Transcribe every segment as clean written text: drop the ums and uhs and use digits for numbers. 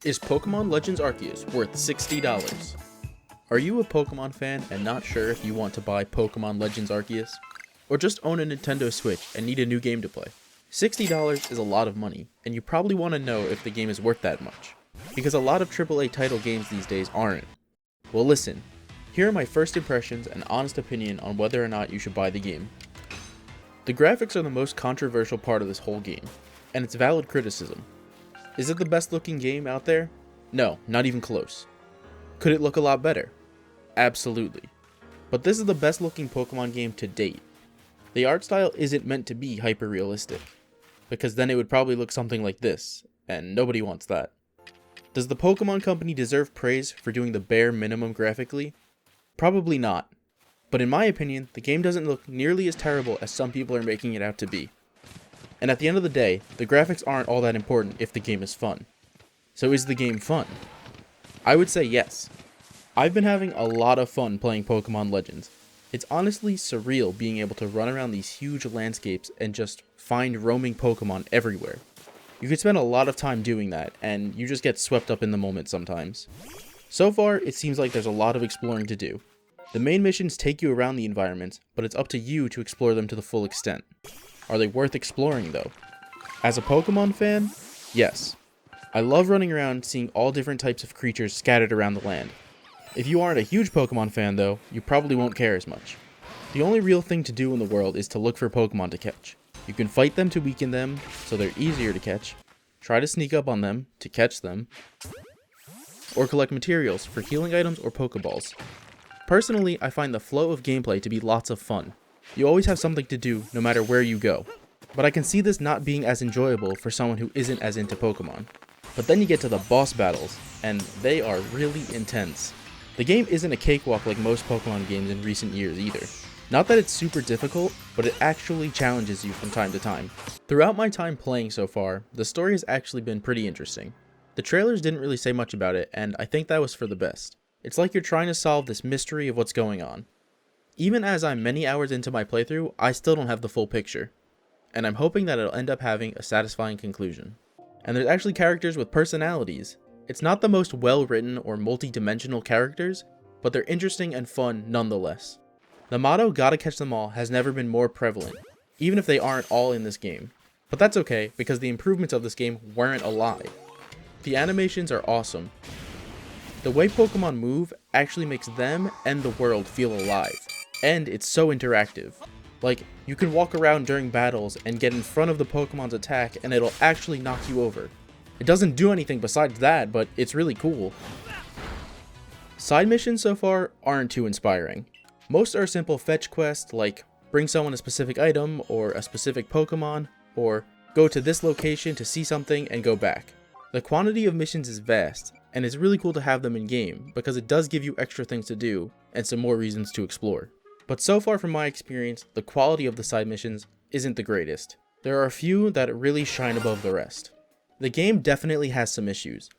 Is Pokemon Legends Arceus worth $60? Are you a Pokemon fan and not sure if you want to buy Pokemon Legends Arceus? Or just own a Nintendo Switch and need a new game to play? $60 is a lot of money, and you probably want to know if the game is worth that much, because a lot of AAA title games these days aren't. Well listen, here are my first impressions and honest opinion on whether or not you should buy the game. The graphics are the most controversial part of this whole game, and it's valid criticism. Is it the best looking game out there? No, not even close. Could it look a lot better? Absolutely. But this is the best looking Pokemon game to date. The art style isn't meant to be hyper realistic, because then it would probably look something like this, and nobody wants that. Does the Pokemon Company deserve praise for doing the bare minimum graphically? Probably not. But in my opinion, the game doesn't look nearly as terrible as some people are making it out to be. And at the end of the day, the graphics aren't all that important if the game is fun. So is the game fun? I would say yes. I've been having a lot of fun playing Pokemon Legends. It's honestly surreal being able to run around these huge landscapes and just find roaming Pokemon everywhere. You could spend a lot of time doing that, and you just get swept up in the moment sometimes. So far, it seems like there's a lot of exploring to do. The main missions take you around the environments, but it's up to you to explore them to the full extent. Are they worth exploring though? As a Pokemon fan, yes. I love running around seeing all different types of creatures scattered around the land. If you aren't a huge Pokemon fan though, you probably won't care as much. The only real thing to do in the world is to look for Pokemon to catch. You can fight them to weaken them, so they're easier to catch, try to sneak up on them to catch them, or collect materials for healing items or Pokeballs. Personally, I find the flow of gameplay to be lots of fun. You always have something to do no matter where you go, but I can see this not being as enjoyable for someone who isn't as into Pokemon. But then you get to the boss battles, and they are really intense. The game isn't a cakewalk like most Pokemon games in recent years either. Not that it's super difficult, but it actually challenges you from time to time. Throughout my time playing so far, the story has actually been pretty interesting. The trailers didn't really say much about it, and I think that was for the best. It's like you're trying to solve this mystery of what's going on. Even as I'm many hours into my playthrough, I still don't have the full picture. And I'm hoping that it'll end up having a satisfying conclusion. And there's actually characters with personalities. It's not the most well-written or multi-dimensional characters, but they're interesting and fun nonetheless. The motto, "gotta catch them all," has never been more prevalent, even if they aren't all in this game. But that's okay, because the improvements of this game weren't a lie. The animations are awesome. The way Pokemon move actually makes them and the world feel alive. And it's so interactive. Like, you can walk around during battles and get in front of the Pokemon's attack and it'll actually knock you over. It doesn't do anything besides that, but it's really cool. Side missions so far aren't too inspiring. Most are simple fetch quests like bring someone a specific item or a specific Pokemon, or go to this location to see something and go back. The quantity of missions is vast, and it's really cool to have them in game because it does give you extra things to do and some more reasons to explore. But so far from my experience, the quality of the side missions isn't the greatest. There are a few that really shine above the rest. The game definitely has some issues.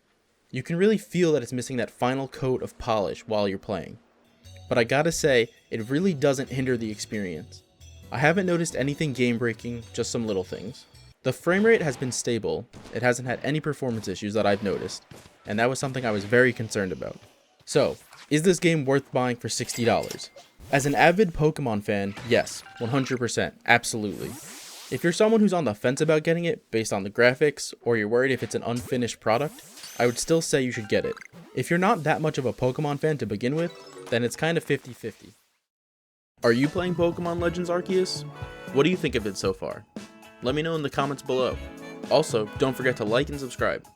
You can really feel that it's missing that final coat of polish while you're playing. But I gotta say, it really doesn't hinder the experience. I haven't noticed anything game breaking, just some little things. The frame rate has been stable, it hasn't had any performance issues that I've noticed, and that was something I was very concerned about. So, is this game worth buying for $60? As an avid Pokemon fan, yes, 100%, absolutely. If you're someone who's on the fence about getting it based on the graphics, or you're worried if it's an unfinished product, I would still say you should get it. If you're not that much of a Pokemon fan to begin with, then it's kind of 50-50. Are you playing Pokemon Legends Arceus? What do you think of it so far? Let me know in the comments below. Also, don't forget to like and subscribe.